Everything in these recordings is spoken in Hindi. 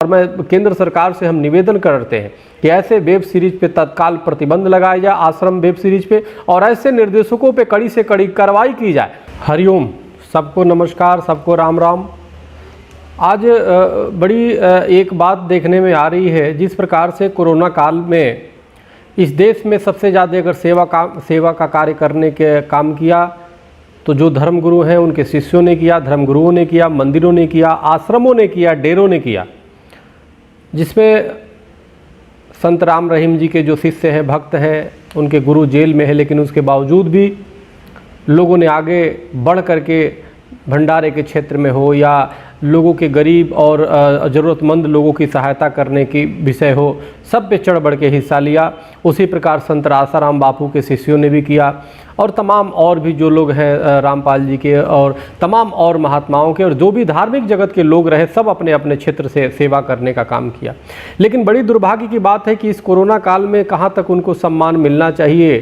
और मैं केंद्र सरकार से हम निवेदन करते हैं कि ऐसे वेब सीरीज पे तत्काल प्रतिबंध लगाया जाए, आश्रम वेब सीरीज पे, और ऐसे निर्देशकों पे कड़ी से कड़ी कार्रवाई की जाए। हरिओम, सबको नमस्कार, सबको राम राम। आज बड़ी एक बात देखने में आ रही है, जिस प्रकार से कोरोना काल में इस देश में सबसे ज़्यादा अगर सेवा का कार्य करने के काम किया तो जो धर्मगुरु हैं उनके शिष्यों ने किया, धर्मगुरुओं ने किया, मंदिरों ने किया, आश्रमों ने किया, डेरों ने किया, जिसमें संत राम रहीम जी के जो शिष्य हैं, भक्त हैं, उनके गुरु जेल में है, लेकिन उसके बावजूद भी लोगों ने आगे बढ़ करके भंडारे के क्षेत्र में हो या लोगों के गरीब और ज़रूरतमंद लोगों की सहायता करने की विषय हो, सब पे चढ़ बढ़ के हिस्सा लिया। उसी प्रकार संत आसाराम बापू के शिष्यों ने भी किया, और तमाम और भी जो लोग हैं रामपाल जी के और तमाम और महात्माओं के और जो भी धार्मिक जगत के लोग रहे, सब अपने अपने क्षेत्र से सेवा करने का काम किया। लेकिन बड़ी दुर्भाग्य की बात है कि इस कोरोना काल में कहाँ तक उनको सम्मान मिलना चाहिए,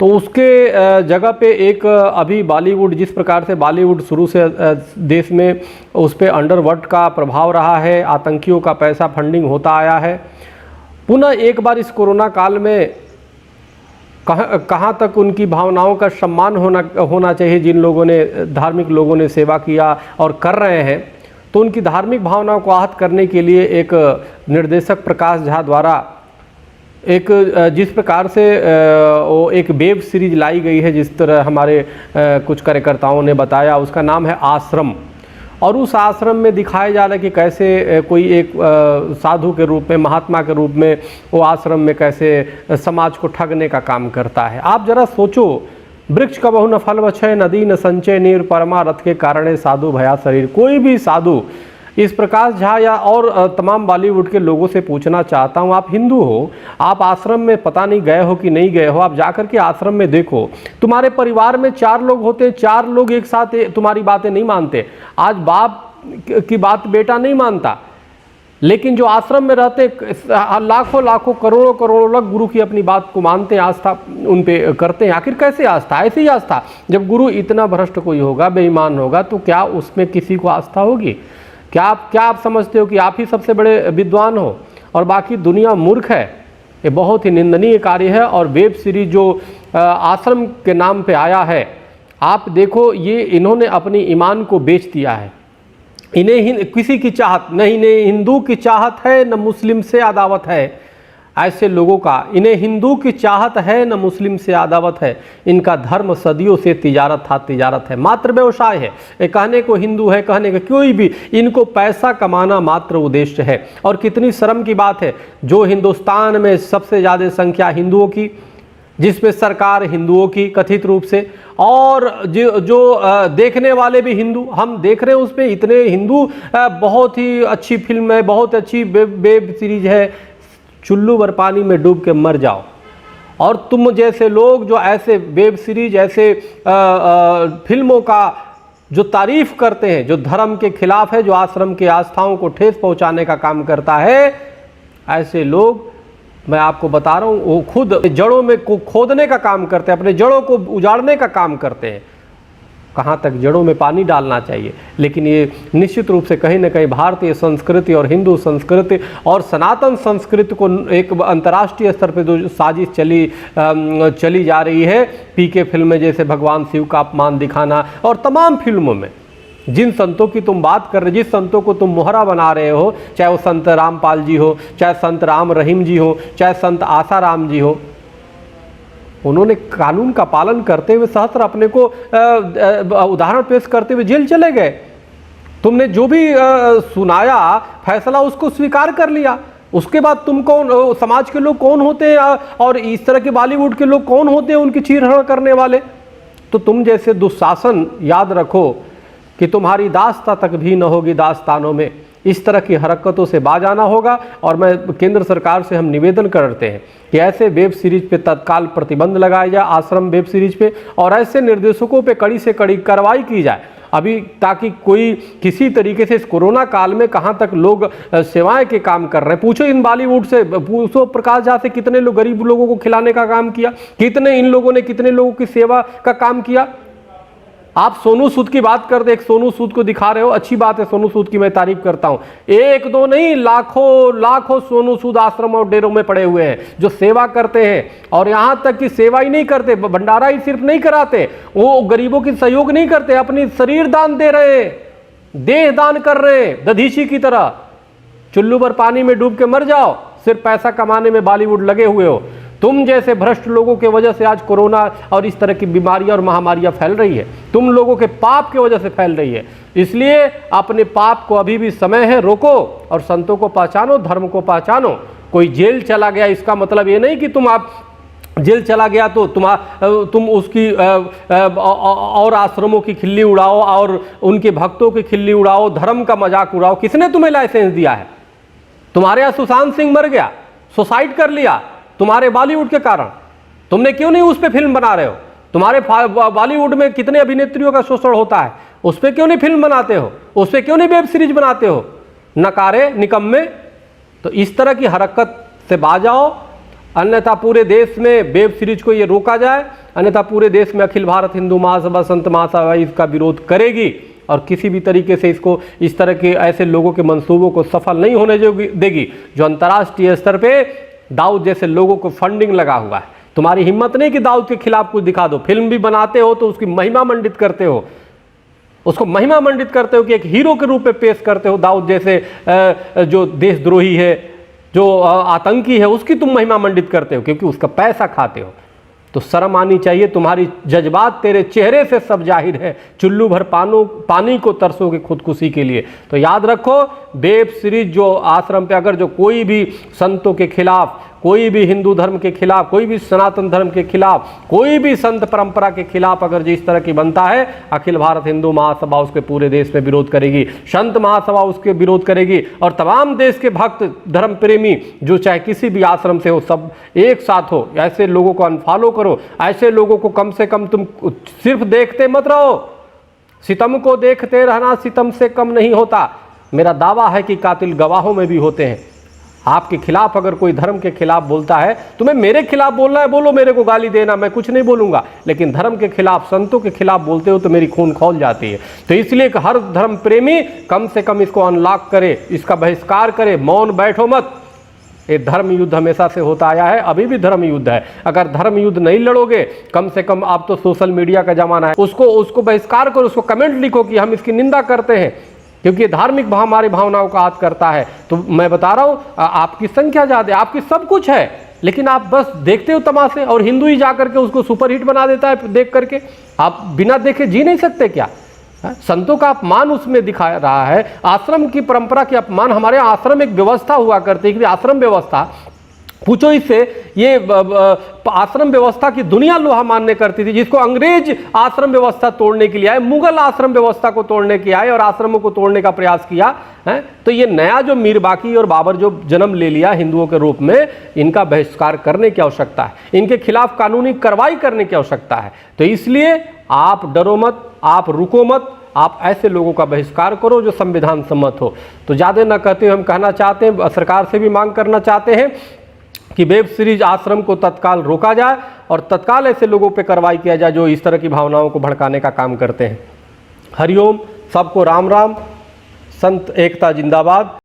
तो उसके जगह पे एक अभी बॉलीवुड, जिस प्रकार से बॉलीवुड शुरू से देश में उस पर अंडरवर्ल्ड का प्रभाव रहा है, आतंकियों का पैसा फंडिंग होता आया है, पुनः एक बार इस कोरोना काल में कहाँ तक उनकी भावनाओं का सम्मान होना चाहिए। जिन लोगों ने, धार्मिक लोगों ने सेवा किया और कर रहे हैं, तो उनकी धार्मिक भावनाओं को आहत करने के लिए एक निर्देशक प्रकाश झा द्वारा एक जिस प्रकार से वो एक वेब सीरीज लाई गई है, जिस तरह हमारे कुछ कार्यकर्ताओं ने बताया, उसका नाम है आश्रम। और उस आश्रम में दिखाया जा रहा है कि कैसे कोई एक साधु के रूप में, महात्मा के रूप में वो आश्रम में कैसे समाज को ठगने का काम करता है। आप जरा सोचो, वृक्ष कबहु न फल बछय, नदी न संचय नीर, परमारथ के कारणे साधु भया शरीर। कोई भी साधु, इस प्रकाश झा या और तमाम बॉलीवुड के लोगों से पूछना चाहता हूँ, आप हिंदू हो, आप आश्रम में पता नहीं गए हो कि नहीं गए हो, आप जाकर के आश्रम में देखो, तुम्हारे परिवार में 4 लोग होते हैं, 4 लोग एक साथ तुम्हारी बातें नहीं मानते। आज बाप की बात बेटा नहीं मानता, लेकिन जो आश्रम में रहते लाखों लाखों करोड़ों करोड़ों लोग गुरु की अपनी बात को मानते हैं, आस्था उन पे करते हैं। आखिर कैसे आस्था? ऐसी ही आस्था। जब गुरु इतना भ्रष्ट कोई होगा, बेईमान होगा, तो क्या उसमें किसी को आस्था होगी? क्या आप समझते हो कि आप ही सबसे बड़े विद्वान हो और बाकी दुनिया मूर्ख है? ये बहुत ही निंदनीय कार्य है। और वेब सीरीज जो आश्रम के नाम पे आया है, आप देखो, ये इन्होंने अपनी ईमान को बेच दिया है। इन्हें किसी की चाहत नहीं, न हिंदू की चाहत है, न मुस्लिम से अदावत है। ऐसे लोगों का, इन्हें हिंदू की चाहत है, न मुस्लिम से अदावत है। इनका धर्म सदियों से तिजारत है, मात्र व्यवसाय है। ये कहने को हिंदू है, कहने को कोई भी, इनको पैसा कमाना मात्र उद्देश्य है। और कितनी शर्म की बात है, जो हिंदुस्तान में सबसे ज़्यादा संख्या हिंदुओं की, जिसमें सरकार हिंदुओं की कथित रूप से, और जो देखने वाले भी हिंदू, हम देख रहे हैं उसमें इतने हिंदू, बहुत ही अच्छी फिल्म है, बहुत अच्छी वेब सीरीज है, चुल्लू भर पानी में डूब के मर जाओ। और तुम जैसे लोग जो ऐसे वेब सीरीज, ऐसे फिल्मों का जो तारीफ करते हैं, जो धर्म के खिलाफ है, जो आश्रम के आस्थाओं को ठेस पहुंचाने का काम करता है, ऐसे लोग, मैं आपको बता रहा हूँ, वो खुद जड़ों में को खोदने का काम करते हैं, अपने जड़ों को उजाड़ने का काम करते हैं। कहाँ तक जड़ों में पानी डालना चाहिए। लेकिन ये निश्चित रूप से कहीं ना कहीं भारतीय संस्कृति और हिंदू संस्कृति और सनातन संस्कृति को एक अंतर्राष्ट्रीय स्तर पर जो साजिश चली जा रही है, पीके फिल्म में जैसे भगवान शिव का अपमान दिखाना, और तमाम फिल्मों में जिन संतों की तुम बात कर रहे, जिस संतों को तुम मोहरा बना रहे हो, चाहे वो संत रामपाल जी हो, चाहे संत राम रहीम जी हो, चाहे संत आसाराम जी हो, उन्होंने कानून का पालन करते हुए सहस्त्र अपने को उदाहरण पेश करते हुए जेल चले गए। तुमने जो भी सुनाया फैसला, उसको स्वीकार कर लिया। उसके बाद तुम कौन, समाज के लोग कौन होते हैं, और इस तरह के बॉलीवुड के लोग कौन होते हैं उनकी चीरहरण करने वाले? तो तुम जैसे दुशासन, याद रखो कि तुम्हारी दास्ता तक भी न होगी दास्तानों में। इस तरह की हरकतों से बाज आना होगा। और मैं केंद्र सरकार से हम निवेदन करते हैं कि ऐसे वेब सीरीज पे तत्काल प्रतिबंध लगाया जाए, आश्रम वेब सीरीज पे, और ऐसे निर्देशकों पे कड़ी से कड़ी कार्रवाई की जाए अभी, ताकि कोई किसी तरीके से इस कोरोना काल में कहाँ तक लोग सेवाएं के काम कर रहे हैं। पूछो इन बॉलीवुड से, पूछो प्रकाश झा से, कितने लोग गरीब लोगों को खिलाने का काम किया, कितने इन लोगों ने कितने लोगों की सेवा का काम किया। आप सोनू सूद की बात करते, एक सोनू सूद को दिखा रहे हो, अच्छी बात है, सोनू सूद की मैं तारीफ करता हूं। एक दो नहीं, लाखों लाखों सोनू सूद आश्रम और डेरों में पड़े हुए हैं जो सेवा करते हैं। और यहां तक कि सेवा ही नहीं करते, भंडारा ही सिर्फ नहीं कराते, वो गरीबों की सहयोग नहीं करते, अपनी शरीर दान दे रहे हैं, देह दान कर रहे हैं दधीची की तरह। चुल्लू भर पानी में डूब के मर जाओ, सिर्फ पैसा कमाने में बॉलीवुड लगे हुए हो। तुम जैसे भ्रष्ट लोगों की वजह से आज कोरोना और इस तरह की बीमारियां और महामारियां फैल रही है, तुम लोगों के पाप की वजह से फैल रही है। इसलिए अपने पाप को अभी भी समय है, रोको और संतों को पहचानो, धर्म को पहचानो। कोई जेल चला गया इसका मतलब ये नहीं कि आप जेल चला गया तो तुम उसकी और आश्रमों की खिल्ली उड़ाओ और उनके भक्तों की खिल्ली उड़ाओ, धर्म का मजाक उड़ाओ। किसने तुम्हें लाइसेंस दिया है? तुम्हारे यहाँ सुशांत सिंह मर गया, सुसाइड कर लिया तुम्हारे बॉलीवुड के कारण। तुमने क्यों नहीं उस पर फिल्म बना रहे हो? तुम्हारे बॉलीवुड में कितने अभिनेत्रियों का शोषण होता है, उस पर क्यों नहीं फिल्म बनाते हो? उस पर क्यों नहीं वेब सीरीज बनाते हो? नकारे, निकम्मे। तो इस तरह की हरकत से बाज आओ, अन्यथा पूरे देश में वेब सीरीज को ये रोका जाए, अन्यथा पूरे देश में अखिल भारत हिंदू महासभा, संत महासभा इसका विरोध करेगी और किसी भी तरीके से इसको, इस तरह के ऐसे लोगों के मंसूबों को सफल नहीं होने देगी जो अंतर्राष्ट्रीय स्तर पे दाऊद जैसे लोगों को फंडिंग लगा हुआ है। तुम्हारी हिम्मत नहीं कि दाऊद के खिलाफ कुछ दिखा दो। फिल्म भी बनाते हो तो उसकी महिमा मंडित करते हो, उसको महिमा मंडित करते हो कि एक हीरो के रूप में पेश करते हो। दाऊद जैसे जो देशद्रोही है, जो आतंकी है, उसकी तुम महिमा मंडित करते हो क्योंकि उसका पैसा खाते हो। तो शर्म आनी चाहिए, तुम्हारी जज्बात तेरे चेहरे से सब जाहिर है। चुल्लू भर पानी को तरसोगे खुदकुशी के लिए। तो याद रखो, वेब सीरीज जो आश्रम पे अगर जो कोई भी संतों के खिलाफ, कोई भी हिंदू धर्म के खिलाफ, कोई भी सनातन धर्म के खिलाफ, कोई भी संत परंपरा के खिलाफ अगर जो इस तरह की बनता है, अखिल भारत हिंदू महासभा उसके पूरे देश में विरोध करेगी, संत महासभा उसके विरोध करेगी और तमाम देश के भक्त धर्म प्रेमी जो चाहे किसी भी आश्रम से हो, सब एक साथ हो। ऐसे लोगों को अनफॉलो करो, ऐसे लोगों को कम से कम तुम सिर्फ देखते मत रहो। सितम को देखते रहना सितम से कम नहीं होता। मेरा दावा है कि कातिल गवाहों में भी होते हैं। आपके खिलाफ अगर कोई धर्म के खिलाफ बोलता है, तुम्हें मेरे खिलाफ बोलना है, बोलो, मेरे को गाली देना, मैं कुछ नहीं बोलूंगा। लेकिन धर्म के खिलाफ, संतों के खिलाफ बोलते हो तो मेरी खून खौल जाती है। तो इसलिए हर धर्म प्रेमी कम से कम इसको अनलॉक करे, इसका बहिष्कार करे, मौन बैठो मत। ये धर्म युद्ध हमेशा से होता आया है, अभी भी धर्म युद्ध है। अगर धर्म युद्ध नहीं लड़ोगे, कम से कम आप तो सोशल मीडिया का जमाना है, उसको बहिष्कार करो, उसको कमेंट लिखो कि हम इसकी निंदा करते हैं क्योंकि ये धार्मिक हमारी भावनाओं का आहत करता है। तो मैं बता रहा हूँ, आपकी संख्या ज़्यादा है, आपकी सब कुछ है, लेकिन आप बस देखते हो तमाशे। और हिंदू ही जाकर के उसको सुपरहिट बना देता है देख करके। आप बिना देखे जी नहीं सकते क्या? संतों का अपमान उसमें दिखा रहा है, आश्रम की परंपरा के अपमान। हमारे आश्रम एक व्यवस्था हुआ करती है, आश्रम व्यवस्था, पूछो इससे, ये आश्रम व्यवस्था की दुनिया लोहा मानने करती थी, जिसको अंग्रेज आश्रम व्यवस्था तोड़ने के लिए आए, मुगल आश्रम व्यवस्था को तोड़ने के आए और आश्रमों को तोड़ने का प्रयास किया है। तो ये नया जो मीर बाकी और बाबर जो जन्म ले लिया हिंदुओं के रूप में, इनका बहिष्कार करने की आवश्यकता है, इनके खिलाफ कानूनी कार्रवाई करने की आवश्यकता है। तो इसलिए आप डरो मत, आप रुको मत, आप ऐसे लोगों का बहिष्कार करो जो संविधान सम्मत हो। तो ज़्यादा न कहते हम कहना चाहते हैं, सरकार से भी मांग करना चाहते हैं कि वेब सीरीज आश्रम को तत्काल रोका जाए और तत्काल ऐसे लोगों पे कार्रवाई किया जाए जो इस तरह की भावनाओं को भड़काने का काम करते हैं। हरिओम, सबको राम राम, संत एकता जिंदाबाद।